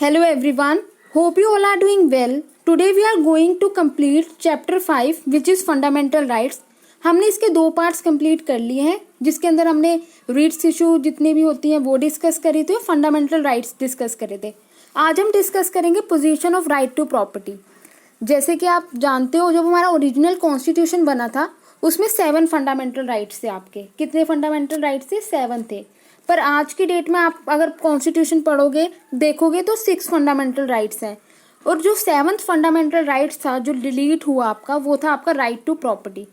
Hello everyone, hope you all are doing well. Today we are going to complete chapter 5 which is fundamental rights. हमने इसके 2 parts complete कर लिए हैं जिसके अंदर हमने रीट्स इशू जितनी भी होती हैं वो डिस्कस करी थी और फंडामेंटल राइट्स डिस्कस करे थे. आज हम डिस्कस करेंगे position of right to property. जैसे कि आप जानते हो जब हमारा ओरिजिनल कॉन्स्टिट्यूशन बना था उसमें 7 फंडामेंटल राइट्स थे. आपके कितने फंडामेंटल राइट्स थे? 7 थे. पर आज की डेट में आप अगर कॉन्स्टिट्यूशन पढ़ोगे देखोगे तो 6 फंडामेंटल राइट्स हैं. और जो 7th फंडामेंटल राइट्स था जो डिलीट हुआ आपका वो था आपका राइट टू प्रॉपर्टी,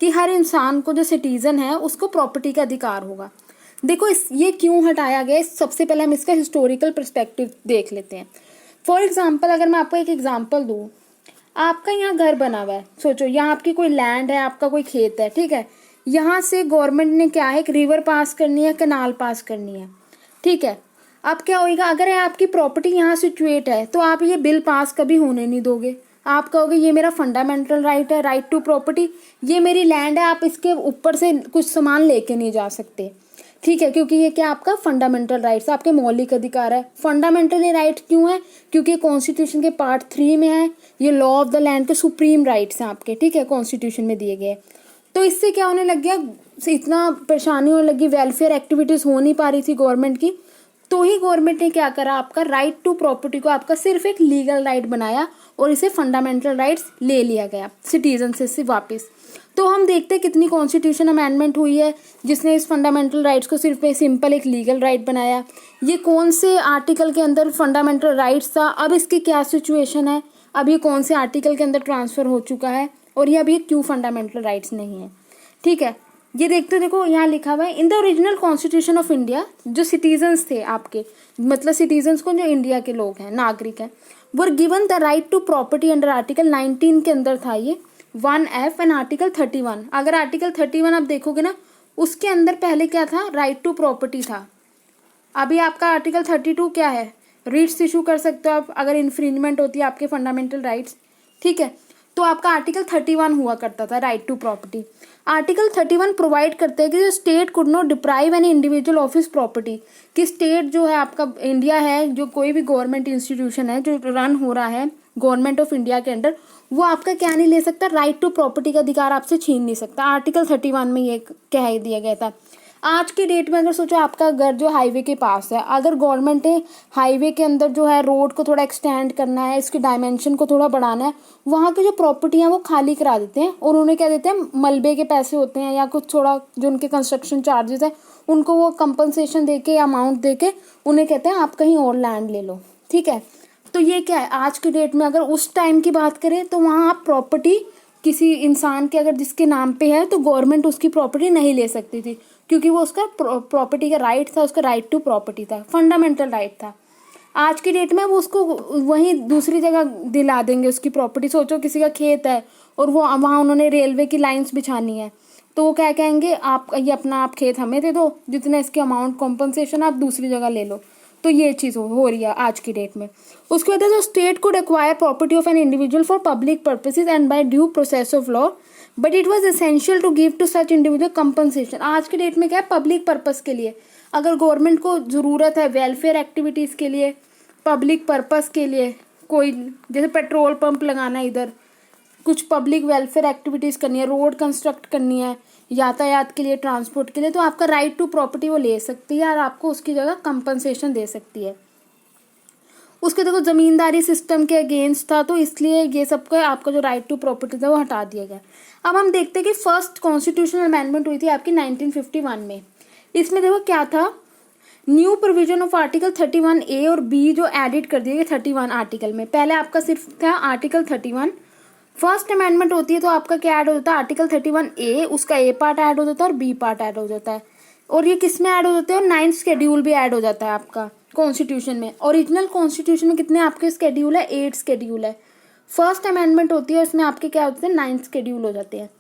कि हर इंसान को जो सिटीजन है उसको प्रॉपर्टी का अधिकार होगा. देखो ये क्यों हटाया गया, सबसे पहले हम इसका हिस्टोरिकल पर्सपेक्टिव देख लेते हैं. फॉर एग्जाम्पल अगर मैं आपको एक एग्जाम्पल दूँ, आपका यहाँ घर बना हुआ है, सोचो यहाँ आपकी कोई लैंड है, आपका कोई खेत है, ठीक है. यहाँ से गवर्नमेंट ने क्या है, एक रिवर पास करनी है, कैनाल पास करनी है, ठीक है. अब क्या होएगा, अगर आपकी प्रॉपर्टी यहाँ सिचुएट है तो आप ये बिल पास कभी होने नहीं दोगे. आप कहोगे ये मेरा फंडामेंटल राइट है, राइट टू प्रॉपर्टी, ये मेरी लैंड है, आप इसके ऊपर से कुछ सामान लेके नहीं जा सकते, ठीक है, क्योंकि ये क्या आपका फंडामेंटल राइट्स, आपके मौलिक अधिकार है. फंडामेंटली राइट क्यों है? क्योंकि कॉन्स्टिट्यूशन के पार्ट 3 में है, ये लॉ ऑफ द लैंड के सुप्रीम राइट्स हैं आपके, ठीक है, कॉन्स्टिट्यूशन में दिए गए. तो इससे क्या होने लग गया, इतना परेशानी होने लगी, वेलफेयर एक्टिविटीज हो नहीं पा रही थी गवर्नमेंट की, तो ही गवर्नमेंट ने क्या करा, आपका राइट टू प्रॉपर्टी को आपका सिर्फ एक लीगल राइट बनाया और इसे फंडामेंटल राइट्स ले लिया गया सिटीजन से वापस. तो हम देखते हैं कितनी कॉन्स्टिट्यूशन अमेंडमेंट हुई है जिसने इस फंडामेंटल राइट्स को सिर्फ सिंपल एक लीगल राइट बनाया. ये कौन से आर्टिकल के अंदर फंडामेंटल राइट्स था, अब इसकी क्या सिचुएशन है, अब ये कौन से आर्टिकल के अंदर ट्रांसफर हो चुका है और ये अभी क्यों फंडामेंटल राइट्स नहीं है, ठीक है. ये देखते देखो यहाँ लिखा हुआ है, in the original constitution of India जो सिटीजन्स थे आपके, मतलब सिटीजन्स को जो इंडिया के लोग हैं, नागरिक हैं, were given the right to property under article 19 के अंदर था ये 1F एंड आर्टिकल 31. अगर आर्टिकल 31 आप देखोगे ना उसके अंदर पहले क्या था, राइट टू प्रॉपर्टी था. अभी आपका आर्टिकल 32 क्या है, रीट्स इशू कर सकते हो आप अगर इन्फ्रिंजमेंट होती है आपके फंडामेंटल राइट्स, ठीक है. तो आपका आर्टिकल 31 हुआ करता था right to property. Article 31 provide करते हैं कि state could not deprive any individual of his property, कि स्टेट जो है आपका इंडिया है, जो कोई भी गवर्नमेंट इंस्टीट्यूशन है जो रन हो रहा है गवर्नमेंट ऑफ इंडिया के अंडर, वो आपका क्या नहीं ले सकता, राइट टू प्रॉपर्टी का अधिकार आपसे छीन नहीं सकता. आर्टिकल 31 में ये कह दिया गया था. आज की डेट में अगर सोचो आपका घर जो हाईवे के पास है, अगर गवर्नमेंट ने हाईवे के अंदर जो है रोड को थोड़ा एक्सटेंड करना है, इसकी डायमेंशन को थोड़ा बढ़ाना है, वहाँ की जो प्रॉपर्टी है वो खाली करा देते हैं और उन्हें क्या देते हैं, मलबे के पैसे होते हैं या कुछ थोड़ा जो उनके कंस्ट्रक्शन चार्जेस है उनको वो कंपनसेशन दे के या अमाउंट दे के उन्हें कहते हैं आप कहीं और लैंड ले लो, ठीक है. तो ये क्या है, आज की डेट में अगर उस टाइम की बात करें तो वहाँ आप प्रॉपर्टी किसी इंसान के अगर जिसके नाम पे है तो गवर्नमेंट उसकी प्रॉपर्टी नहीं ले सकती थी, क्योंकि वो उसका प्रॉपर्टी का राइट था, उसका राइट टू प्रॉपर्टी था, फंडामेंटल राइट था. आज की डेट में वो उसको वहीं दूसरी जगह दिला देंगे उसकी प्रॉपर्टी. सोचो किसी का खेत है और वो वहाँ उन्होंने रेलवे की लाइंस बिछानी है, तो वो क्या कहेंगे, आप ये अपना आप खेत हमें दे दो, जितने इसके अमाउंट कॉम्पनसेशन आप दूसरी जगह ले लो. तो ये चीज़ हो रही है आज की डेट में. उसके बाद state could acquire property of an individual for public purposes and by due process of law, but it was essential to give to such individual compensation. आज की डेट में क्या है, पब्लिक पर्पस के लिए अगर गवर्नमेंट को ज़रूरत है वेलफेयर एक्टिविटीज़ के लिए, पब्लिक पर्पस के लिए, कोई जैसे पेट्रोल पंप लगाना है, इधर कुछ पब्लिक वेलफेयर एक्टिविटीज़ करनी है, रोड कंस्ट्रक्ट करनी है, यातायात के लिए, ट्रांसपोर्ट के लिए, तो आपका राइट टू प्रॉपर्टी वो ले सकती है और आपको उसकी जगह कंपनसेशन दे सकती है. उसके देखो ज़मींदारी सिस्टम के अगेंस्ट था, तो इसलिए ये सबका आपका जो राइट टू प्रॉपर्टी था वो हटा दिया गया. अब हम देखते हैं कि फर्स्ट कॉन्स्टिट्यूशनल अमेंडमेंट हुई थी आपकी 1951 में. इसमें देखो क्या था, new provision of article 31A और B जो एडिट कर दिए गए 31 आर्टिकल में. पहले आपका सिर्फ था आर्टिकल 31. फर्स्ट अमेंडमेंट होती है तो आपका क्या ऐड हो जाता है, आर्टिकल 31A, उसका A पार्ट ऐड हो जाता है और B पार्ट ऐड हो जाता है. और ये किस में ऐड हो जाते हैं, और 9th शेड्यूल भी ऐड हो जाता है आपका कॉन्स्टिट्यूशन में. ओरिजिनल कॉन्स्टिट्यूशन में कितने आपके शेड्यूल है, 8 शेड्यूल है. फर्स्ट अमेंडमेंट होती है उसमें आपके क्या होते हैं, 9th शेड्यूल हो जाते हैं.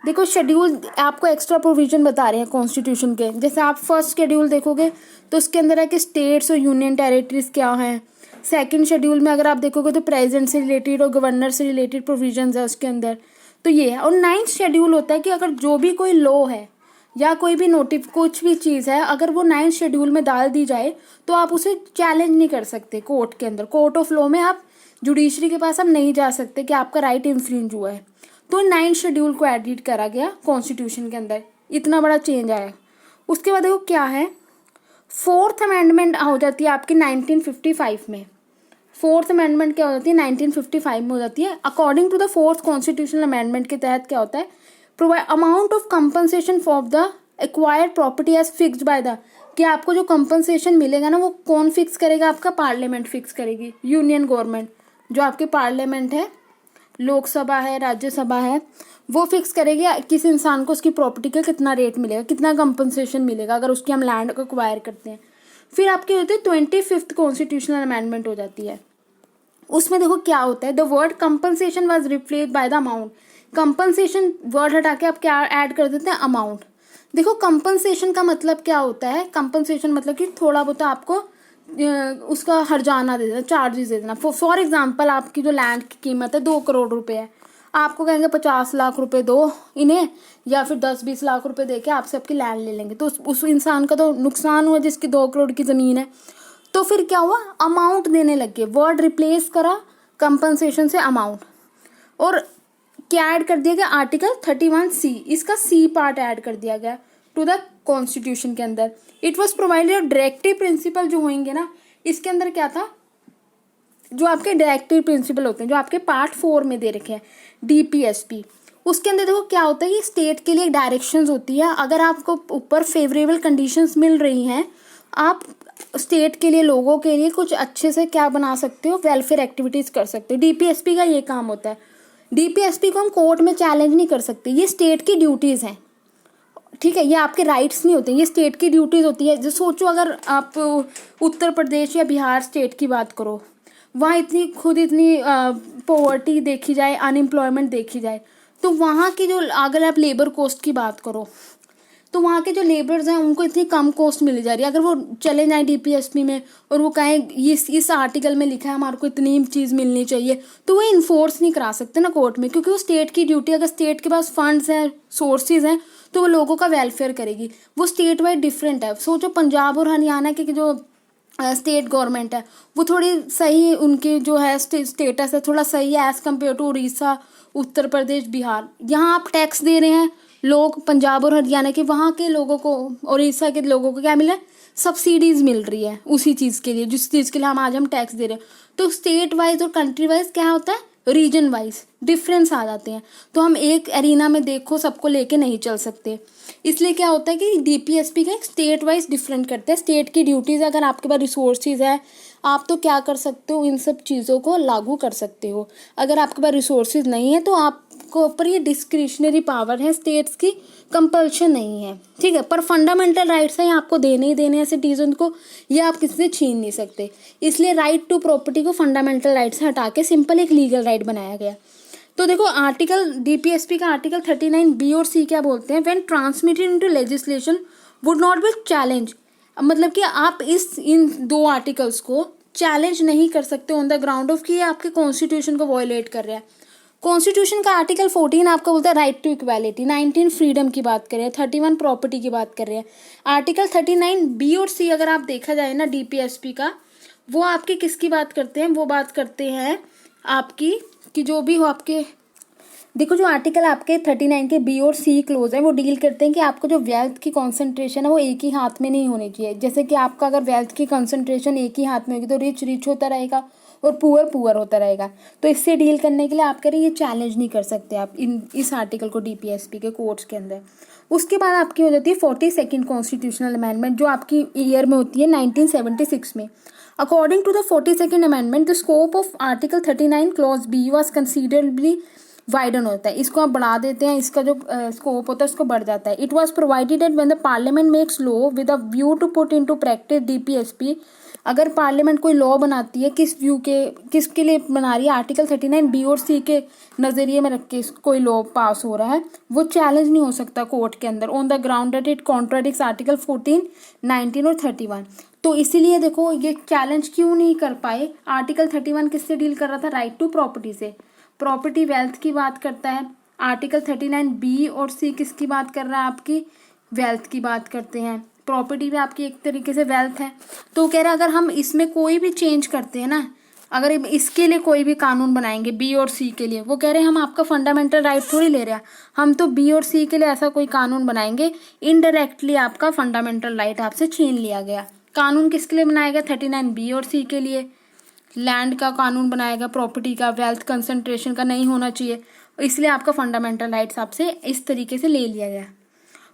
देखो शेड्यूल आपको एक्स्ट्रा प्रोविजन बता रहे हैं कॉन्स्टिट्यूशन के. जैसे आप फर्स्ट शेड्यूल देखोगे तो उसके अंदर है कि स्टेट्स और यूनियन टेरिटरीज क्या हैं. सेकंड शेड्यूल में अगर आप देखोगे तो प्रेसिडेंट से रिलेटेड और गवर्नर से रिलेटेड प्रोविजंस है उसके अंदर, तो ये है. और 9th शेड्यूल होता है कि अगर जो भी कोई लॉ है या कोई भी कुछ भी चीज़ है, अगर वो 9th शेड्यूल में डाल दी जाए तो आप उसे चैलेंज नहीं कर सकते कोर्ट के अंदर। कोर्ट ऑफ लॉ में आप जुडिशरी के पास आप नहीं जा सकते कि आपका राइट इन्फ्रिंज हुआ है। तो 9th शेड्यूल को एडिट करा गया कॉन्स्टिट्यूशन के अंदर, इतना बड़ा चेंज आया। उसके बाद देखो क्या है, 4th अमेंडमेंट हो जाती है आपकी 1955 में। 4th अमेंडमेंट क्या हो जाती है, 1955 में हो जाती है। According to the 4th constitutional amendment के तहत क्या होता है, provide amount of compensation for the acquired property as fixed by the, कि आपको जो कंपनसेशन मिलेगा ना वो कौन फिक्स करेगा, आपका पार्लियामेंट फिक्स करेगी, यूनियन गवर्नमेंट, जो आपके पार्लियामेंट है, लोकसभा है, राज्यसभा है, वो फिक्स करेगी किसी इंसान को उसकी प्रॉपर्टी का कितना रेट मिलेगा, कितना कंपनसेशन मिलेगा अगर उसकी हम लैंड को एक्वायर करते हैं। फिर आपकी होती है 25th कॉन्स्टिट्यूशनल अमेंडमेंट हो जाती है। उसमें देखो क्या होता है, the word compensation was replaced by the amount. Compensation word हटा के आप क्या ऐड कर देते हैं, अमाउंट। देखो कंपनसेशन का मतलब क्या होता है, कंपनसेशन मतलब कि थोड़ा बहुत आपको उसका हर्जाना दे देना, चार्जेस दे देना। फॉर एग्जांपल आपकी जो लैंड की कीमत है 2 करोड़ रुपए है, आपको कहेंगे 50 लाख रुपए दो इन्हें, या फिर 10-20 लाख रुपए देके आपसे आपकी लैंड ले लेंगे। तो उस इंसान का तो नुकसान हुआ जिसकी 2 करोड़ की ज़मीन है। तो फिर क्या हुआ, अमाउंट देने लग गए, वर्ड रिप्लेस करा कंपनसेशन से अमाउंट। और क्या ऐड कर दिया गया, आर्टिकल 31C, इसका सी पार्ट ऐड कर दिया गया टू द कॉन्स्टिट्यूशन के अंदर। It was provided directive principle जो होंगे ना, इसके अंदर क्या था, जो आपके डायरेक्टिव प्रिंसिपल होते हैं जो आपके पार्ट 4 में दे रखे हैं, DPSP, उसके अंदर देखो क्या होता है कि स्टेट के लिए डायरेक्शंस होती है। अगर आपको ऊपर फेवरेबल कंडीशंस मिल रही हैं, आप स्टेट के लिए, लोगों के लिए कुछ अच्छे से क्या बना सकते हो, वेलफेयर एक्टिविटीज़ कर सकते हो। DPSP का ये काम होता है। DPSP को हम कोर्ट में चैलेंज नहीं कर सकते, ये स्टेट की ड्यूटीज़ हैं, ठीक है, ये आपके राइट्स नहीं होते, ये स्टेट की ड्यूटीज़ होती है। जो सोचो अगर आप उत्तर प्रदेश या बिहार स्टेट की बात करो, वहाँ इतनी पॉवर्टी देखी जाए, अनएम्प्लॉयमेंट देखी जाए, तो वहाँ की जो, अगर आप लेबर कॉस्ट की बात करो तो वहाँ के जो लेबर्स हैं उनको इतनी कम कॉस्ट मिली जा रही है। अगर वो चले जाएँ DPSP में और वो कहें इस आर्टिकल में लिखा है हमारे को इतनी चीज़ मिलनी चाहिए, तो वो इन्फोर्स नहीं करा सकते ना कोर्ट में, क्योंकि वो स्टेट की ड्यूटी, अगर स्टेट के पास फंड्स हैं, सोर्सेज हैं, तो वो लोगों का वेलफेयर करेगी। वो स्टेट वाइज डिफरेंट है। सोचो पंजाब और हरियाणा के जो स्टेट गवर्नमेंट है वो थोड़ी सही, उनकी जो है स्टेटस है थोड़ा सही है as compare to Orissa, Uttar Pradesh, Bihar. यहाँ आप टैक्स दे रहे हैं लोग, पंजाब और हरियाणा के, वहाँ के लोगों को, उड़ीसा के लोगों को क्या मिल रहा है, सब्सिडीज मिल रही है उसी चीज़ के लिए, जिस चीज़ के लिए हम टैक्स दे रहे हैं। तो स्टेट वाइज और कंट्री वाइज क्या होता है, रीजन वाइज डिफरेंस आ जाते हैं। तो हम एक एरिना में देखो सबको लेके नहीं चल सकते। इसलिए क्या होता है कि DPSP का एक स्टेट वाइज डिफरेंट करते हैं। स्टेट की ड्यूटीज़, अगर आपके पास रिसोर्सेज है आप तो क्या कर सकते हो, इन सब चीज़ों को लागू कर सकते हो। अगर आपके पास रिसोर्सेज नहीं है तो आपको ऊपर ये डिस्क्रिशनरी पावर है, स्टेट्स की कंपल्शन नहीं है, ठीक है। पर फंडामेंटल राइट्स हैं, आपको देने ही देने हैं सिटीजन को, ये आप किसी से छीन नहीं सकते। इसलिए राइट टू प्रॉपर्टी को फंडामेंटल राइट से हटा के सिंपल एक लीगल राइट बनाया गया। तो देखो आर्टिकल DPSP का आर्टिकल 39B और C क्या बोलते हैं, when transmitted into legislation would not be challenge. मतलब कि आप इन 2 आर्टिकल्स को चैलेंज नहीं कर सकते ऑन द ग्राउंड ऑफ कि ये आपके कॉन्स्टिट्यूशन को वायलेट कर रहा है। कॉन्स्टिट्यूशन का आर्टिकल 14 आपको बोलता है राइट टू इक्वालिटी, 19 फ्रीडम की बात कर रहे हैं, 31 प्रॉपर्टी की बात कर रहे हैं। आर्टिकल 39B और C अगर आप देखा जाए ना DPSP का, वो आपकी किसकी बात करते हैं, वो बात करते हैं आपकी कि जो भी हो आपके, देखो जो आर्टिकल आपके 39 के B और C क्लोज है वो डील करते हैं कि आपको जो वेल्थ की कॉन्सेंट्रेशन है वो एक ही हाथ में नहीं होनी चाहिए। जैसे कि आपका अगर वेल्थ की कॉन्सेंट्रेशन एक ही हाथ में होगी तो रिच होता रहेगा और पुअर होता रहेगा। तो इससे डील करने के लिए आप करें, ये चैलेंज नहीं कर सकते आप इस आर्टिकल को DPSP के कोर्ट्स के अंदर। उसके बाद आपकी हो जाती है 42nd कॉन्स्टिट्यूशनल अमेंडमेंट, जो आपकी ईयर में होती है 1976 में। According to the 42nd amendment, the scope of article 39 clause B was considerably widen होता है। इसको आप बढ़ा देते हैं, इसका जो स्कोप होता है उसको बढ़ जाता है। It was provided that when the parliament makes law with a view to put into practice DPSP, अगर पार्लियामेंट कोई लॉ बनाती है किसके लिए बना रही है, आर्टिकल 39B और C के नज़रिए में रख के कोई लॉ पास हो रहा है, वो चैलेंज नहीं हो सकता कोर्ट के अंदर on the ground that it contradicts article 14, 19 और 31। तो इसीलिए देखो ये चैलेंज क्यों नहीं कर पाए। आर्टिकल 31 किससे डील कर रहा था, राइट टू प्रॉपर्टी से, प्रॉपर्टी वेल्थ की बात करता है। आर्टिकल 39B और C किसकी बात कर रहा है, आपकी वेल्थ की बात करते हैं, प्रॉपर्टी भी आपकी एक तरीके से वेल्थ है। तो कह रहे हैं अगर हम इसमें कोई भी चेंज करते हैं ना, अगर इसके लिए कोई भी कानून बनाएंगे बी और सी के लिए, वो कह रहे हैं हम आपका फंडामेंटल राइट थोड़ी ले रहे हैं, हम तो बी और सी के लिए ऐसा कोई कानून बनाएंगे, इनडायरेक्टली आपका फंडामेंटल राइट आपसे छीन लिया गया। कानून किसके लिए बनाया गया? 39 बी और सी के लिए। लैंड का कानून बनाएगा, प्रॉपर्टी का, वेल्थ कंसंट्रेशन का नहीं होना चाहिए, इसलिए आपका फंडामेंटल राइट्स आपसे इस तरीके से ले लिया गया।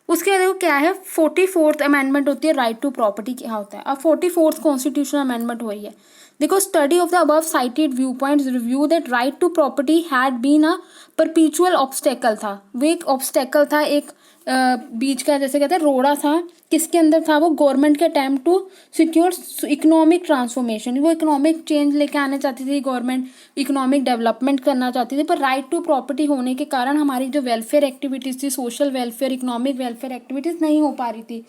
उसके बाद देखो क्या है, 44th अमेंडमेंट होती है, राइट टू प्रॉपर्टी क्या होता है। अब 44th कॉन्स्टिट्यूशनल अमेंडमेंट हुई है। देखो, study of the above cited view points review that right to property had been a perpetual obstacle था। वो एक ऑब्स्टेकल था, एक बीच का जैसे कहते हैं रोड़ा था। किसके अंदर था वो? गवर्नमेंट के attempt to secure economic transformation. वो इकोनॉमिक चेंज लेके आने चाहती थी गवर्नमेंट, इकोनॉमिक डेवलपमेंट करना चाहती थी, पर राइट टू प्रॉपर्टी होने के कारण हमारी जो वेलफेयर एक्टिविटीज थी, social welfare, economic welfare activities नहीं हो पा रही थी,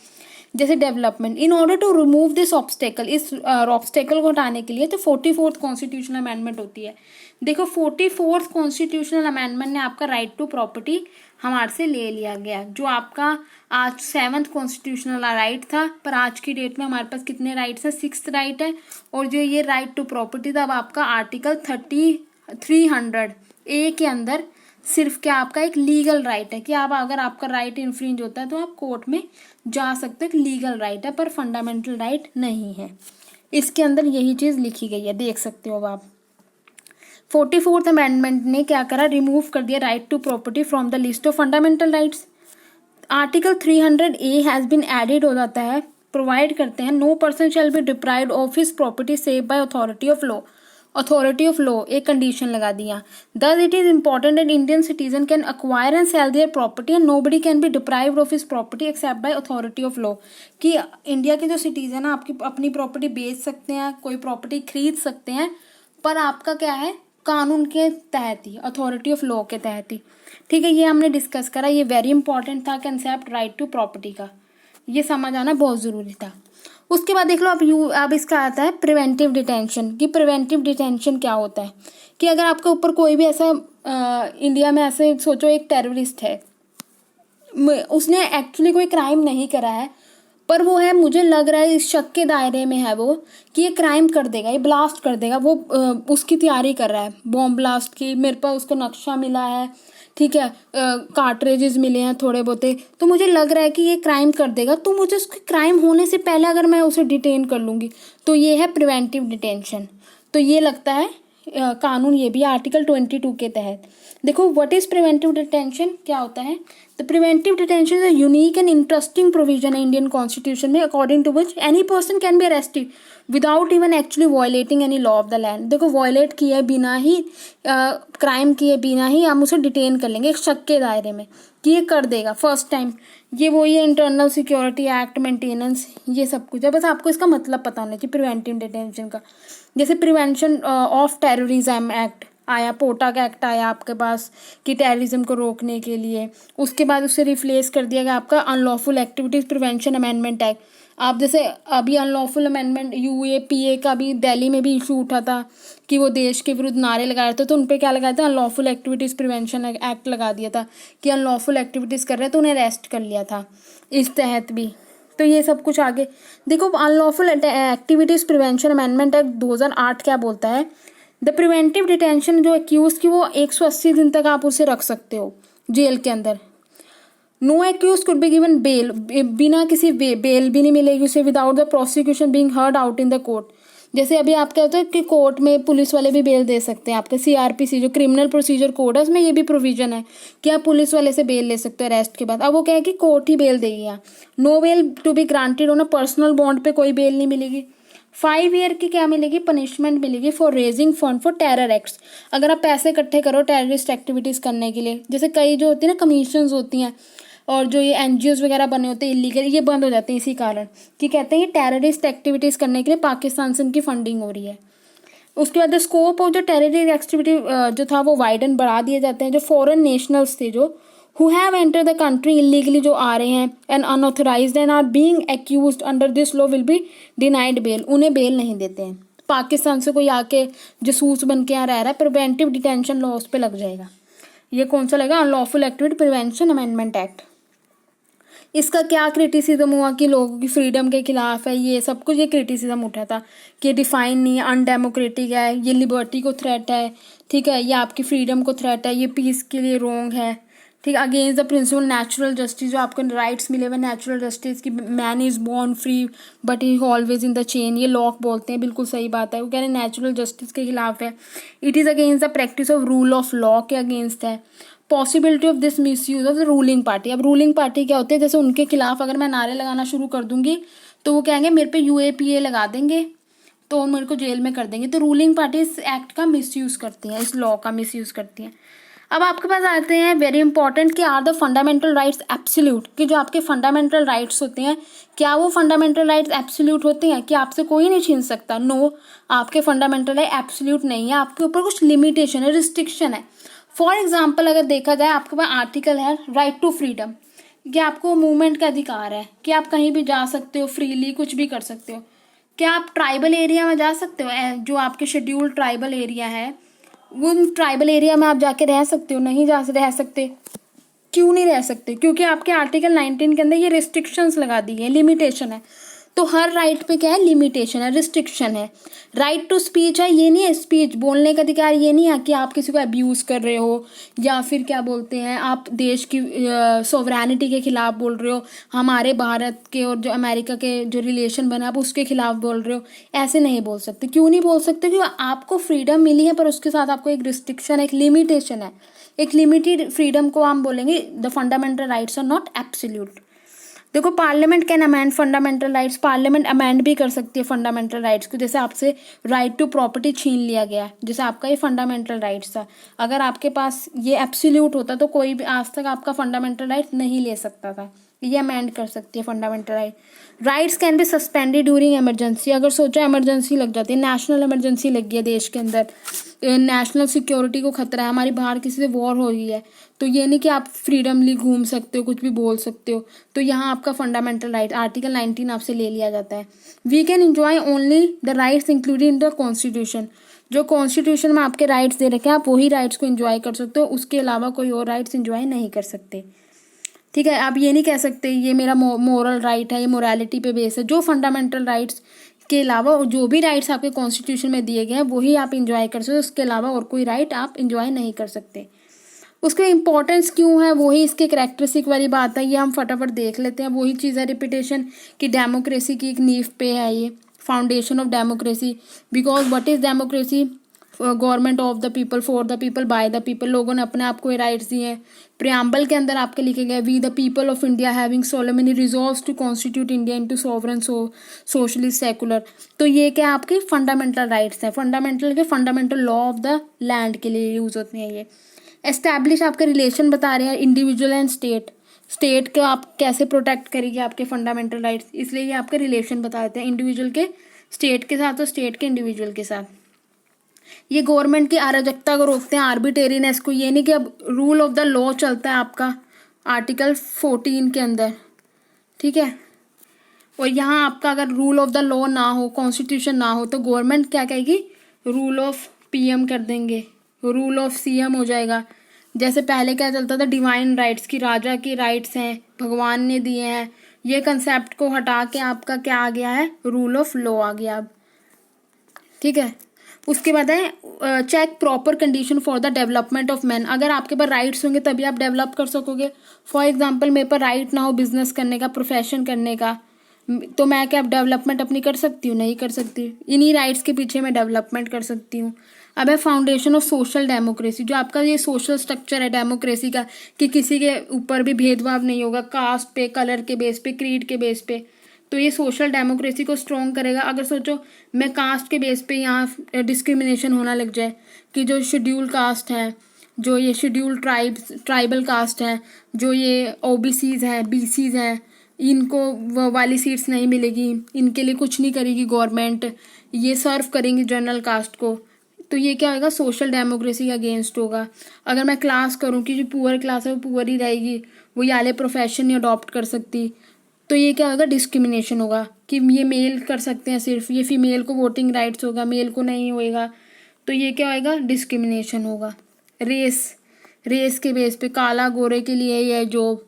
जैसे development. In order to remove this obstacle, इस ऑब्स्टेकल को हटाने के लिए तो 44th कॉन्स्टिट्यूशनल अमेंडमेंट होती है। देखो, 44th कॉन्स्टिट्यूशनल अमेंडमेंट ने आपका राइट टू प्रॉपर्टी हमारे से ले लिया गया, जो आपका आज 7th कॉन्स्टिट्यूशनल राइट था, पर आज की डेट में हमारे पास कितने राइट्स हैं? 6th राइट है। और जो ये राइट टू प्रॉपर्टी था, अब आपका आर्टिकल 300 ए के अंदर सिर्फ क्या आपका एक लीगल राइट है कि आप, अगर आपका राइट इन्फ्रिंज होता है तो आप कोर्ट में जा सकते हो, लीगल राइट है, पर फंडामेंटल राइट नहीं है। इसके अंदर यही चीज़ लिखी गई है, देख सकते हो आप। 44th अमेंडमेंट ने क्या करा? रिमूव कर दिया right to property from the list of fundamental rights. Article 300 A has been added हो जाता है, प्रोवाइड करते हैं, no person shall be deprived of his property save by authority of law. Authority of law एक condition लगा दिया। Thus it is important that Indian citizen can acquire and sell their property and nobody can be deprived of his property except by authority of law. कि India के जो citizen है आपकी अपनी property बेच सकते हैं, कोई प्रॉपर्टी खरीद सकते हैं, पर आपका क्या है? कानून के तहत ही, अथॉरिटी ऑफ लॉ के तहत ही। ठीक है, ये हमने डिस्कस करा, ये वेरी इंपॉर्टेंट था कंसेप्ट राइट टू प्रॉपर्टी का, ये समझ आना बहुत ज़रूरी था। उसके बाद देख लो अब इसका आता है प्रिवेंटिव डिटेंशन। कि प्रिवेंटिव डिटेंशन क्या होता है? कि अगर आपके ऊपर कोई भी ऐसा इंडिया में ऐसे सोचो एक टेररिस्ट है, उसने एक्चुअली कोई क्राइम नहीं करा है, पर वो है, मुझे लग रहा है इस शक के दायरे में है वो कि ये क्राइम कर देगा, ये ब्लास्ट कर देगा, वो उसकी तैयारी कर रहा है बॉम्ब ब्लास्ट की, मेरे पास उसका नक्शा मिला है, ठीक है, कार्ट्रेजेस मिले हैं थोड़े बहुते, तो मुझे लग रहा है कि ये क्राइम कर देगा, तो मुझे उसके क्राइम होने से पहले अगर मैं उसे डिटेन कर लूँगी तो ये है प्रिवेंटिव डिटेंशन। तो ये लगता है कानून, ये भी आर्टिकल 22 के तहत। देखो, व्हाट इज प्रिवेंटिव डिटेंशन, क्या होता है? The preventive detention is a unique and interesting provision है इंडियन कॉन्स्टिट्यूशन में, according to which any person can be arrested without even actually violating any law of the land. देखो, violate किए बिना ही, crime किए बिना ही हम उसे डिटेन कर लेंगे एक शक के दायरे में कि ये कर देगा फर्स्ट टाइम। ये वही है इंटरनल सिक्योरिटी एक्ट, मेंटेनेंस, ये सब कुछ है। बस आपको इसका मतलब पता होना चाहिए प्रिवेंटिव डिटेंशन का। जैसे प्रिवेंशन ऑफ टेररिज्म एक्ट आया, पोटाक एक्ट आया आपके पास कि टेररिज्म को रोकने के लिए, उसके बाद उससे रिप्लेस कर दिया गया आपका unlawful activities prevention amendment act. आप जैसे अभी अनलॉफुल अमेंडमेंट UAPA का भी दिल्ली में भी इशू उठा था कि वो देश के विरुद्ध नारे लगाए थे, तो उन पर क्या लगाया था? अनलॉफुल एक्टिविटीज़ प्रिवेंशन एक्ट लगा दिया था कि अनलॉफुल एक्टिविटीज़ कर रहे हैं तो उन्हें अरेस्ट कर लिया था इस तहत भी। तो ये सब कुछ आगे देखो, unlawful activities prevention amendment act 2008 क्या बोलता है? द प्रिवेंटिव डिटेंशन जो एक्यूज की, वो 180 दिन तक आप उसे रख सकते हो जेल के अंदर। No accused could be given bail, बिना किसी बेल भी नहीं मिलेगी उसे, without the prosecution being heard out in the court. जैसे अभी आप कहते हो कि कोर्ट में पुलिस वाले भी बेल दे सकते हैं, आपके CRPC जो क्रिमिनल प्रोसीजर कोड है उसमें ये भी प्रोविजन है कि आप पुलिस वाले से बेल ले सकते हो अरेस्ट के बाद। अब वो क्या है कि कोर्ट ही बेल देगी यहाँ। No bail to be granted on a personal bond पे कोई बेल नहीं मिलेगी। 5 ईयर की क्या मिलेगी? पनिशमेंट मिलेगी for raising fund for terror acts. अगर आप पैसे इकट्ठे करो टेररिस्ट एक्टिविटीज़ करने के लिए, जैसे कई जो होती है ना कमीशंस होती हैं और जो ये NGOs वगैरह बने होते हैं इलीगल, ये बंद हो जाते हैं इसी कारण कि कहते हैं ये टेररिस्ट एक्टिविटीज़ करने के लिए पाकिस्तान से इनकी फंडिंग हो रही है। उसके बाद स्कोप ऑफ जो टेररिस्ट एक्टिविटी जो था वो वाइडन बढ़ा दिए जाते हैं। जो फॉरेन नेशनल्स थे जो who have entered the country illegally जो आ रहे हैं and unauthorized and are being accused under this law will be denied bail, उन्हें बेल नहीं देते हैं। पाकिस्तान से कोई आके जसूस बन के यहाँ रह रहा है, प्रिवेंटिव डिटेंशन लॉ उस पर लग जाएगा। ये कौन सा लगेगा? Unlawful activity prevention amendment act. इसका क्या क्रिटिसिज्म हुआ कि लोगों की फ्रीडम के खिलाफ है, ये सब कुछ, ये क्रिटिसिज्म उठा था कि ये डिफाइन नहीं है, अनडेमोक्रेटिक है, ये लिबर्टी को थ्रेट है, ठीक है, ये आपकी फ्रीडम को थ्रेट है, ये पीस के लिए रोंग है, ठीक है, against the principle natural justice, जो आपको राइट्स मिले हुए नेचुरल जस्टिस की, man is born free but he always in the chain, ये लॉक बोलते हैं, बिल्कुल सही बात है, वो कह रहे हैं नेचुरल जस्टिस के खिलाफ है। It is against the practice of rule of law के अगेंस्ट है। Possibility of this miss use of the ruling party, अब रूलिंग पार्टी क्या होते हैं, जैसे उनके खिलाफ अगर मैं नारे लगाना शुरू कर दूंगी तो वो कहेंगे मेरे पे UAPA लगा देंगे, तो मेरे को जेल में कर देंगे, तो रूलिंग पार्टी इस एक्ट का मिसयूज करती हैं, इस लॉ का मिसयूज करती हैं। अब आपके पास आते हैं वेरी इंपॉर्टेंट कि are the fundamental rights absolute, कि जो आपके फंडामेंटल राइट्स होते हैं क्या वो फंडामेंटल राइट्स एब्सोल्यूट होते हैं कि आपसे कोई नहीं छीन सकता? नो, आपके फंडामेंटल है एब्सोल्यूट नहीं है, आपके ऊपर कुछ लिमिटेशन है, रिस्ट्रिक्शन है। फॉर एग्जाम्पल अगर देखा जाए, आपके पास आर्टिकल है राइट टू फ्रीडम, कि आपको मूवमेंट का अधिकार है, कि आप कहीं भी जा सकते हो फ्रीली, कुछ भी कर सकते हो। क्या आप ट्राइबल एरिया में जा सकते हो? जो आपके शेड्यूल्ड ट्राइबल एरिया है, उन ट्राइबल एरिया में आप जाके रह सकते हो? नहीं रह सकते। क्यों नहीं रह सकते? क्योंकि आपके आर्टिकल 19 के अंदर ये रिस्ट्रिक्शंस लगा दी है, लिमिटेशन है। तो हर राइट पे क्या है? लिमिटेशन है, रिस्ट्रिक्शन है। राइट टू स्पीच है, ये नहीं है स्पीच, बोलने का अधिकार ये नहीं है कि आप किसी को अब्यूज़ कर रहे हो, या फिर क्या बोलते हैं आप देश की सोवरेनिटी के खिलाफ बोल रहे हो, हमारे भारत के और जो अमेरिका के जो रिलेशन बना आप उसके खिलाफ बोल रहे हो, ऐसे नहीं बोल सकते। क्यों नहीं बोल सकते? क्योंकि आपको फ्रीडम मिली है, पर उसके साथ आपको एक रिस्ट्रिक्शन, एक लिमिटेशन है, एक लिमिटेड फ्रीडम को हम बोलेंगे the fundamental rights are not absolute. देखो, parliament can amend fundamental rights, parliament amend भी कर सकती है फंडामेंटल राइट्स को। जैसे आपसे राइट टू प्रॉपर्टी छीन लिया गया, जैसे आपका ये फंडामेंटल राइट्स था, अगर आपके पास ये एब्सोल्यूट होता तो कोई भी आज तक आपका फंडामेंटल राइट नहीं ले सकता था। ये अमेंड कर सकती है fundamental right. Rights can be suspended during emergency, अगर सोचो इमरजेंसी लग जाती है, नेशनल इमरजेंसी लग गई है देश के अंदर, नेशनल सिक्योरिटी को खतरा है, हमारी बाहर किसी से वॉर हो रही है, तो ये नहीं कि आप फ्रीडमली घूम सकते हो, कुछ भी बोल सकते हो, तो यहाँ आपका फंडामेंटल राइट आर्टिकल 19 आपसे ले लिया जाता है। We can enjoy only the rights included in the constitution, जो कॉन्स्टिट्यूशन में आपके राइट्स दे रखे हैं आप वही राइट्स को एंजॉय कर सकते हो, उसके अलावा कोई और राइट्स एंजॉय नहीं कर सकते। ठीक है, आप ये नहीं कह सकते ये मेरा मोरल राइट है, ये मोरालिटी पे बेस है। जो फंडामेंटल राइट्स के अलावा जो भी राइट्स आपके कॉन्स्टिट्यूशन में दिए गए हैं वही आप इंजॉय कर सकते हो, उसके अलावा और कोई राइट आप इंजॉय नहीं कर सकते। उसके इम्पोर्टेंस क्यों है, वही इसके कैरेक्टरिस्टिक वाली बात है, ये हम फटाफट देख लेते हैं। वही चीज़ है रिपीटेशन कि डेमोक्रेसी की एक नींव पे है ये, foundation of democracy. Because what is democracy? Government of the people, for the people, by the people. लोगों ने अपने आप को ये राइट्स दिए हैं। प्रियम्बल के अंदर आपके लिखे गए, we the people of India having solemnly resolved to constitute India into sovereign socialist secular. तो ये क्या आपके फंडामेंटल राइट्स हैं, फंडामेंटल के fundamental law of the land के लिए यूज होते हैं ये। एस्टैब्लिश आपके रिलेशन बता रहे हैं इंडिविजुअल एंड स्टेट, स्टेट को आप कैसे प्रोटेक्ट करेगी आपके फंडामेंटल राइट्स, इसलिए ये आपके रिलेशन बता देते हैं इंडिविजुअल के स्टेट के साथ और स्टेट के इंडिविजुअल के साथ। ये गवर्नमेंट की अराजकता को रोकते हैं, आर्बिटेरीनेस को। ये नहीं कि अब रूल ऑफ द लॉ चलता है आपका आर्टिकल 14 के अंदर, ठीक है, और यहाँ आपका अगर रूल ऑफ द लॉ ना हो, कॉन्स्टिट्यूशन ना हो, तो गवर्नमेंट क्या कहेगी? रूल ऑफ PM कर देंगे, रूल ऑफ CM हो जाएगा। जैसे पहले क्या चलता था, डिवाइन राइट्स की, राजा की राइट्स हैं, भगवान ने दिए हैं, ये कंसेप्ट को हटा के आपका क्या आ गया है? रूल ऑफ लॉ आ गया अब, ठीक है। उसके बाद है check proper condition for the development of man. अगर आपके पास राइट्स होंगे तभी आप डेवलप कर सकोगे। फॉर एग्जांपल मेरे पास राइट ना हो बिजनेस करने का, प्रोफेशन करने का, तो मैं क्या डेवलपमेंट अपनी कर सकती हूँ? नहीं कर सकती। इन्हीं राइट्स के पीछे मैं डेवलपमेंट कर सकती हूँ। अब है फाउंडेशन ऑफ सोशल डेमोक्रेसी, जो आपका ये सोशल स्ट्रक्चर है डेमोक्रेसी का, कि किसी के ऊपर भी भेदभाव नहीं होगा, कास्ट पे, कलर के बेस पे, क्रीड के बेस पे। तो ये सोशल डेमोक्रेसी को स्ट्रॉन्ग करेगा। अगर सोचो मैं कास्ट के बेस पे यहाँ डिस्क्रिमिनेशन होना लग जाए कि जो शेड्यूल कास्ट है, जो ये शेड्यूल ट्राइबल कास्ट है, जो ये OBCs हैं, BCs हैं, इनको वो वाली सीट्स नहीं मिलेगी, इनके लिए कुछ नहीं करेगी गवर्नमेंट, ये सर्व करेंगी जनरल कास्ट को, तो ये क्या होगा? सोशल डेमोक्रेसी के अगेंस्ट होगा। अगर मैं क्लास करूँ कि जो पुअर क्लास है वो पुअर ही रहेगी, वो ये वाले प्रोफेशन नहीं अडॉप्ट कर सकती, तो ये क्या होगा? डिस्क्रिमिनेशन होगा कि ये मेल कर सकते हैं सिर्फ, ये फीमेल को वोटिंग राइट्स होगा, मेल को नहीं होएगा, तो ये क्या होएगा? डिस्क्रिमिनेशन होगा। रेस के बेस पे, काला गोरे के लिए ये जॉब,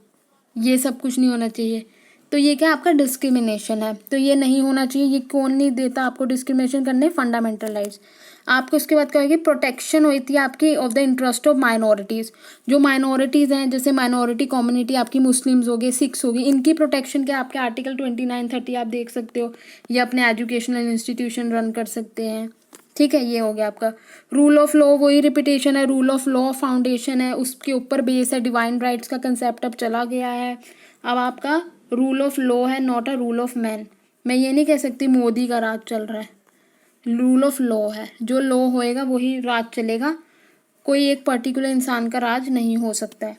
ये सब कुछ नहीं होना चाहिए। तो ये क्या आपका डिस्क्रिमिनेशन है, तो ये नहीं होना चाहिए। ये कौन नहीं देता आपको डिस्क्रिमिनेशन करने? Fundamental rights. आपको उसके बाद क्या होगी? प्रोटेक्शन होती है आपकी of the interest of minorities. जो माइनॉरिटीज़ हैं, जैसे माइनॉरिटी कम्युनिटी आपकी मुस्लिम्स हो गए, सिख्स हो गए, इनकी प्रोटेक्शन क्या आपके आर्टिकल 29, 30 आप देख सकते हो। ये अपने एजुकेशनल इंस्टीट्यूशन रन कर सकते हैं, ठीक है। ये हो गया आपका रूल ऑफ लॉ, वही रिपीटेशन है, रूल ऑफ लॉ फाउंडेशन है, उसके ऊपर बेस है। डिवाइन राइट्स का कंसेप्ट अब चला गया है। अब आपका रूल ऑफ लॉ है, not a rule of man. मैं ये नहीं कह सकती मोदी का राज चल रहा है, रूल ऑफ लॉ है। जो लॉ होएगा वही राज चलेगा, कोई एक पर्टिकुलर इंसान का राज नहीं हो सकता है।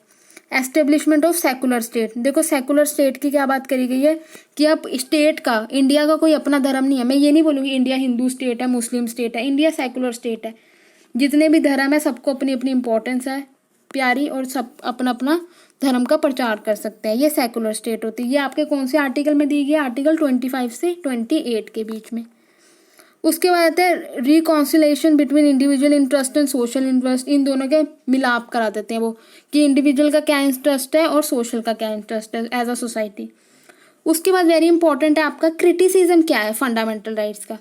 Establishment of secular state. देखो सेकुलर स्टेट की क्या बात करी गई है कि अब स्टेट का, इंडिया का कोई अपना धर्म नहीं है। मैं ये नहीं बोलूँगी इंडिया हिंदू स्टेट है, मुस्लिम स्टेट है। इंडिया सेकुलर स्टेट है। जितने भी धर्म है सबको अपनी अपनी इंपॉर्टेंस है प्यारी, और सब अपना अपना धर्म का प्रचार कर सकते हैं। ये सेकुलर स्टेट होती है। ये आपके कौन से आर्टिकल में दी गई है? आर्टिकल 25 से 28 के बीच में। उसके बाद आता है reconciliation between individual interest and social interest. इन दोनों के मिलाप करा देते हैं वो, कि इंडिविजुअल का क्या इंटरेस्ट है और सोशल का क्या इंटरेस्ट है एज अ सोसाइटी। उसके बाद वेरी इंपॉर्टेंट है आपका क्रिटिसिज्म क्या है फंडामेंटल राइट्स का।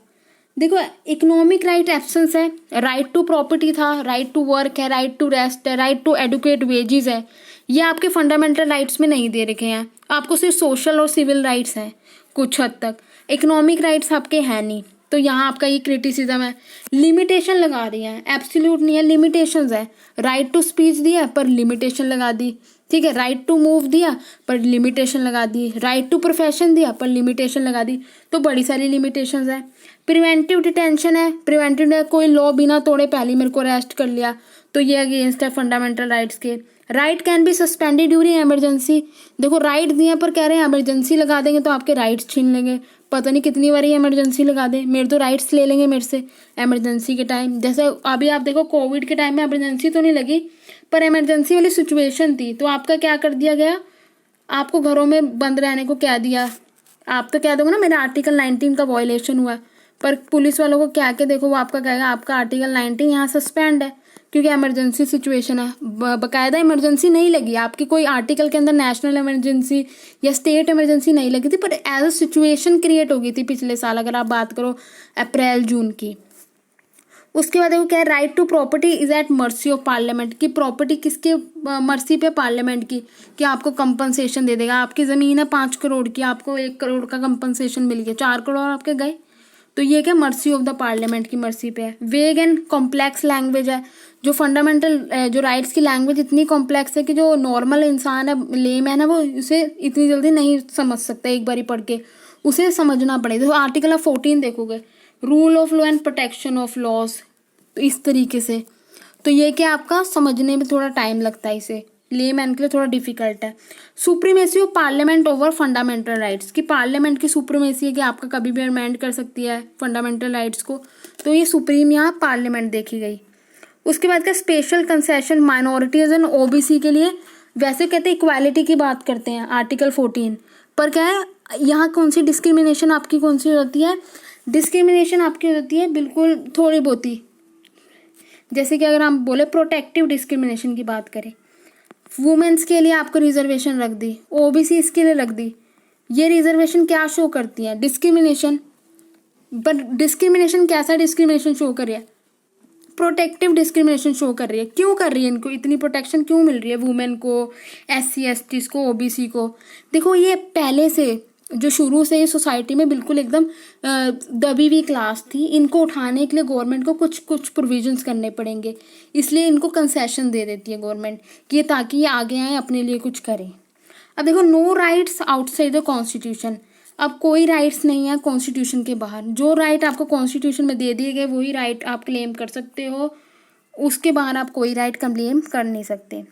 देखो इकोनॉमिक राइट एब्सेंस है, राइट टू प्रॉपर्टी था, राइट टू वर्क है, राइट टू रेस्ट है, राइट टू एडुकेट वेजेस है। ये आपके फंडामेंटल राइट्स में नहीं दे रखे हैं। आपको सिर्फ सोशल और सिविल राइट्स हैं कुछ हद तक, इकोनॉमिक राइट्स आपके हैं नहीं। तो यहाँ आपका ये क्रिटिसिज्म है। लिमिटेशन लगा रही है, एब्सोल्यूट नहीं है, लिमिटेशंस है। राइट टू स्पीच दिया पर लिमिटेशन लगा दी, ठीक है। राइट टू मूव दिया पर लिमिटेशन लगा दी, राइट टू प्रोफेशन दिया पर लिमिटेशन लगा दी। तो बड़ी सारी लिमिटेशंस है। प्रिवेंटिव डिटेंशन है, प्रिवेंटिव कोई लॉ बिना तोड़े पहले मेरे को अरेस्ट कर लिया, तो ये अगेंस्ट है फंडामेंटल राइट्स के। Right can be suspended during emergency. देखो राइट दिए पर कह रहे हैं इमरजेंसी लगा देंगे तो आपके राइट्स छीन लेंगे। पता नहीं कितनी बार ये इमरजेंसी लगा दे, मेरे तो राइट्स ले लेंगे मेरे से इमरजेंसी के टाइम। जैसे अभी आप देखो कोविड के टाइम में इमरजेंसी तो नहीं लगी, पर इमरजेंसी वाली सिचुएशन थी, तो आपका क्या कर दिया गया? आपको घरों में बंद रहने को क्या दिया? आप तो कह दोगे ना मेरा आर्टिकल 19 का वायलेशन हुआ, पर पुलिस वालों को क्या के देखो वो आपका कहेगा आपका आर्टिकल 19 यहाँ सस्पेंड है, क्योंकि इमरजेंसी सिचुएशन है। बाकायदा इमरजेंसी नहीं लगी आपकी, कोई आर्टिकल के अंदर नेशनल इमरजेंसी या स्टेट इमरजेंसी नहीं लगी थी, पर एज अ सिचुएशन क्रिएट हो गई थी पिछले साल, अगर आप बात करो अप्रैल जून की। उसके बाद देखो क्या है, right to property is at mercy of parliament. की प्रॉपर्टी किसके मर्सी पे? पार्लियामेंट की, कि आपको कंपनसेशन दे देगा। आपकी ज़मीन है 5 करोड़ की, आपको 1 करोड़ का कंपनसेशन मिल गया, 4 करोड़ आपके गए। तो ये क्या मर्सी ऑफ द पार्लियामेंट की मर्सी पे है। वेग एंड कॉम्प्लेक्स लैंग्वेज है। जो फंडामेंटल जो राइट्स की लैंग्वेज इतनी कॉम्प्लेक्स है कि जो नॉर्मल इंसान है, लेमैन है, वो उसे इतनी जल्दी नहीं समझ सकता, एक बारी पढ़ के उसे समझना पड़ेगा। तो आर्टिकल 14 देखोगे, rule of law and protection of laws, तो इस तरीके से। तो ये क्या आपका समझने में थोड़ा टाइम लगता है, इसे लेमैन के लिए थोड़ा डिफिकल्ट है। Supremacy of parliament over fundamental rights, की पार्लियामेंट की सुप्रीमेसी है कि आपका कभी भी अमेंड कर सकती है फंडामेंटल राइट्स को, तो ये सुप्रीम यहाँ पार्लियामेंट देखी गई। उसके बाद का special concession minorities and OBC के लिए, वैसे कहते हैं इक्वालिटी की बात करते हैं आर्टिकल 14, पर क्या है यहाँ कौन सी डिस्क्रिमिनेशन आपकी कौन सी होती है? डिस्क्रिमिनेशन आपकी होती है बिल्कुल थोड़ी बहुत ही, जैसे कि अगर हम बोले प्रोटेक्टिव डिस्क्रिमिनेशन की बात करें, वुमेन्स के लिए आपको रिजर्वेशन रख दी, ओबीसी इसके लिए रख दी। ये रिजर्वेशन क्या शो करती है? डिस्क्रिमिनेशन। पर डिस्क्रिमिनेशन कैसा डिस्क्रिमिनेशन शो कर रही है? प्रोटेक्टिव डिस्क्रिमिनेशन शो कर रही है। क्यों कर रही है? इनको इतनी प्रोटेक्शन क्यों मिल रही है वुमेन को, SC STs को, ओबीसी को? देखो ये पहले से जो शुरू से ये सोसाइटी में बिल्कुल एकदम दबी हुई क्लास थी, इनको उठाने के लिए गवर्नमेंट को कुछ कुछ प्रोविजंस करने पड़ेंगे, इसलिए इनको कंसेशन दे देती है गवर्नमेंट कि ये ताकि ये आगे आए अपने लिए कुछ करें। अब देखो no rights outside the constitution. अब कोई राइट्स नहीं है कॉन्स्टिट्यूशन के बाहर। जो राइट आपको कॉन्स्टिट्यूशन में दे दिए गए वही राइट आप क्लेम कर सकते हो, उसके बाहर आप कोई राइट क्लेम कर नहीं सकते।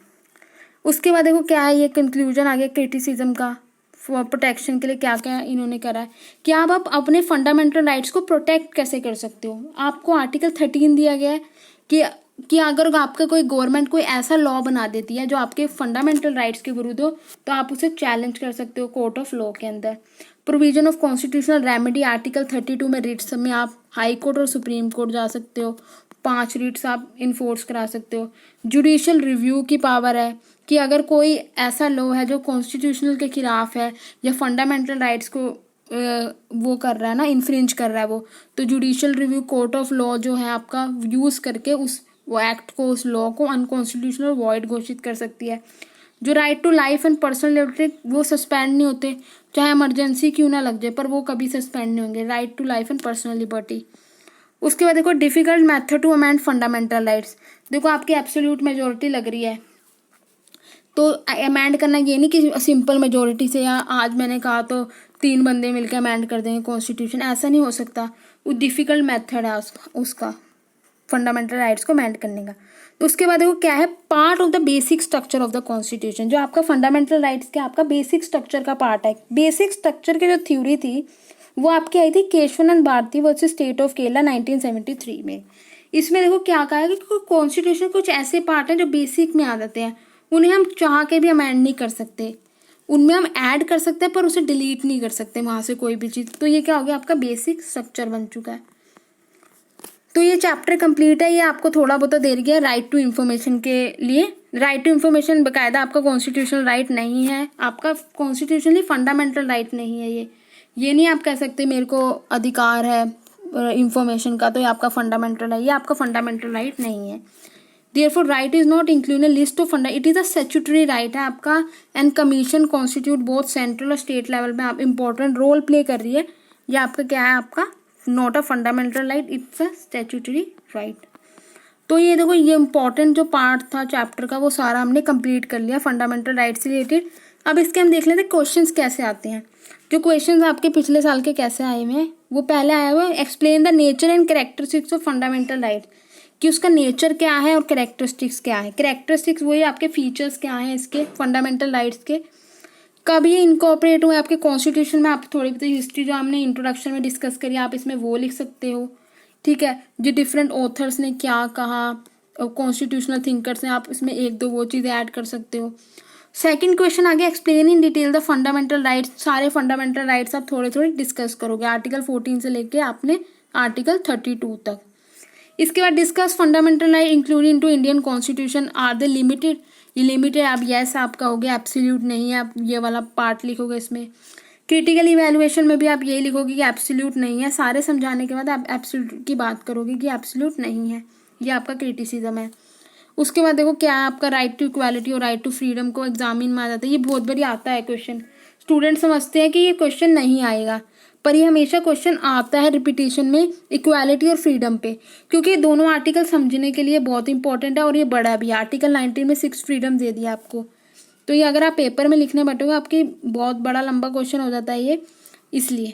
उसके बाद देखो क्या है, ये कंक्लूजन आ गया क्रिटिसिज्म का, प्रोटेक्शन के लिए क्या क्या इन्होंने करा है कि आप अपने फंडामेंटल राइट्स को प्रोटेक्ट कैसे कर सकते हो। आपको आर्टिकल 13 दिया गया है कि अगर आपका कोई गवर्नमेंट कोई ऐसा लॉ बना देती है जो आपके फंडामेंटल राइट्स के विरुद्ध हो, तो आप उसे चैलेंज कर सकते हो कोर्ट ऑफ लॉ के अंदर। Provision of constitutional remedy article 32 में रिट्स में आप हाई कोर्ट और सुप्रीम कोर्ट जा सकते हो, 5 रीट्स आप इन्फोर्स करा सकते हो। जुडिशियल रिव्यू की पावर है कि अगर कोई ऐसा लॉ है जो कॉन्स्टिट्यूशनल के खिलाफ है या फंडामेंटल राइट्स को वो कर रहा है ना, इन्फ्रिंज कर रहा है वो, तो judicial review court of law जो है आपका यूज़ करके वो एक्ट को, उस लॉ को अनकॉन्स्टिट्यूशनल वॉइड घोषित कर सकती है। जो right to life and personal liberty वो सस्पेंड नहीं होते, चाहे इमरजेंसी क्यों ना लग जाए, पर वो कभी सस्पेंड नहीं होंगे, right to life and personal liberty. उसके बाद देखो difficult method to amend fundamental rights. देखो आपकी एब्सोल्यूट मेजोरिटी लग रही है, तो अमेंड करना ये नहीं कि सिंपल मेजोरिटी से, या आज मैंने कहा तो 3 बंदे मिलकर अमेंड कर देंगे कॉन्स्टिट्यूशन, ऐसा नहीं हो सकता। वो डिफिकल्ट मेथड है उसका फंडामेंटल राइट्स को अमेंड करने का। तो उसके बाद देखो क्या है, part of the basic structure of the constitution. जो आपका फंडामेंटल राइट्स के आपका बेसिक स्ट्रक्चर का पार्ट है। बेसिक स्ट्रक्चर की जो थ्योरी थी वो आपकी आई थी Kesavananda Bharati versus state of Kerala 1973 में। इसमें देखो क्या कहा है कि कॉन्स्टिट्यूशन कुछ ऐसे पार्ट हैं जो बेसिक में आ जाते हैं, उन्हें हम चाह के भी अमेंड नहीं कर सकते, उनमें हम ऐड कर सकते हैं पर उसे डिलीट नहीं कर सकते वहाँ से कोई भी चीज़। तो ये क्या हो गया, आपका बेसिक स्ट्रक्चर बन चुका है। तो ये चैप्टर कंप्लीट है। ये आपको थोड़ा बहुत दे दिया राइट टू इन्फॉर्मेशन के लिए। राइट टू इन्फॉर्मेशन बाकायदा आपका कॉन्स्टिट्यूशनल राइट नहीं है, आपका कॉन्स्टिट्यूशनली फंडामेंटल राइट नहीं है। ये नहीं आप कह सकते मेरे को अधिकार है इंफॉर्मेशन का तो ये आपका फंडामेंटल है, ये आपका फंडामेंटल राइट नहीं है। Therefore, right is not included in list of funda. It is a statutory right है आपका, and commission constitute both central और स्टेट लेवल में आप इम्पोर्टेंट रोल प्ले कर रही है। ये आपका क्या है, आपका not a fundamental right, it's a statutory right. तो ये देखो ये इंपॉर्टेंट जो पार्ट था चैप्टर का वो सारा हमने कंप्लीट कर लिया फंडामेंटल राइट से रिलेटेड। अब इसके हम देख लेते हैं क्वेश्चंस कैसे आते हैं। जो क्वेश्चंस आपके पिछले साल के कैसे आए हुए हैं, वो पहले आया हुआ है explain the nature and characteristics of fundamental right, कि उसका नेचर क्या है और कैरेक्टरिस्टिक्स क्या है। कैरेक्टरिस्टिक्स वही आपके फीचर्स क्या हैं इसके फंडामेंटल राइट्स के, कब ये इनकॉर्पोरेट हुए आपके कॉन्स्टिट्यूशन में। आप थोड़ी बहुत हिस्ट्री जो हमने इंट्रोडक्शन में डिस्कस करी आप इसमें वो लिख सकते हो, ठीक है। जो डिफरेंट ऑथर्स ने क्या कहा, कॉन्स्टिट्यूशनल थिंकर्स ने, आप इसमें 1-2 वो चीज़ें ऐड कर सकते हो। सेकंड क्वेश्चन आ गया explain in detail the fundamental rights. सारे फंडामेंटल राइट्स आप थोड़े थोड़े डिस्कस करोगे, आर्टिकल 14 से लेके आपने आर्टिकल 32 तक। इसके बाद discuss fundamental right including to Indian constitution are the limited. ये लिमिटेड आप यस आपका हो गया, एब्सोल्यूट नहीं है, आप ये वाला पार्ट लिखोगे इसमें। क्रिटिकल इवैल्यूएशन में भी आप यही लिखोगे कि एब्सोल्यूट नहीं है। सारे समझाने के बाद आप एब्सोल्यूट की बात करोगे कि एब्सोल्यूट नहीं है, ये आपका क्रिटिसिज्म है। उसके बाद देखो क्या है आपका राइट टू इक्वालिटी और राइट टू फ्रीडम को एग्जामिन में आ जाता है। ये बहुत बारी आता है क्वेश्चन, स्टूडेंट समझते हैं कि ये क्वेश्चन नहीं आएगा, पर ये हमेशा क्वेश्चन आता है रिपीटेशन में इक्वालिटी और फ्रीडम पे, क्योंकि दोनों आर्टिकल समझने के लिए बहुत इंपॉर्टेंट है और ये बड़ा भी है। आर्टिकल 19 में 6 फ्रीडम दे दिया आपको, तो ये अगर आप पेपर में लिखने बैठोगे आपकी बहुत बड़ा लंबा क्वेश्चन हो जाता है ये। इसलिए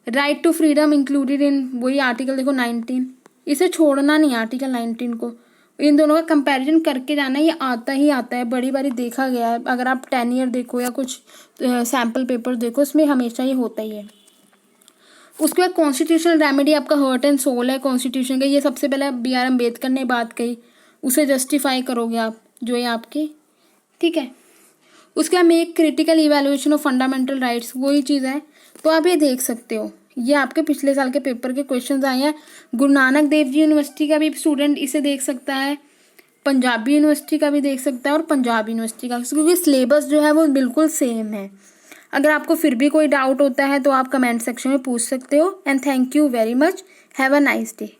right to freedom included in वही आर्टिकल देखो 19, इसे छोड़ना नहीं आर्टिकल 19 को, इन दोनों का कंपैरिजन करके जाना। ये आता ही आता है, बड़ी बारी देखा गया है। अगर आप 10 ईयर देखो या कुछ सैम्पल पेपर देखो, इसमें हमेशा ये होता ही है। उसके बाद कॉन्स्टिट्यूशनल रेमेडी आपका हार्ट एंड सोल है कॉन्स्टिट्यूशन का। ये सबसे पहले BR अम्बेडकर ने बात कही, उसे जस्टिफाई करोगे आप, जो है आपकी, ठीक है। उसके बाद make critical evaluation of fundamental rights, वही चीज़ है। तो आप ये देख सकते हो, ये आपके पिछले साल के पेपर के क्वेश्चंस आए हैं। गुरु नानक देव जी यूनिवर्सिटी का भी स्टूडेंट इसे देख सकता है, पंजाबी यूनिवर्सिटी का भी देख सकता है और पंजाब यूनिवर्सिटी का, क्योंकि सिलेबस जो है वो बिल्कुल सेम है। अगर आपको फिर भी कोई डाउट होता है तो आप कमेंट सेक्शन में पूछ सकते हो। And thank you very much, have a nice day.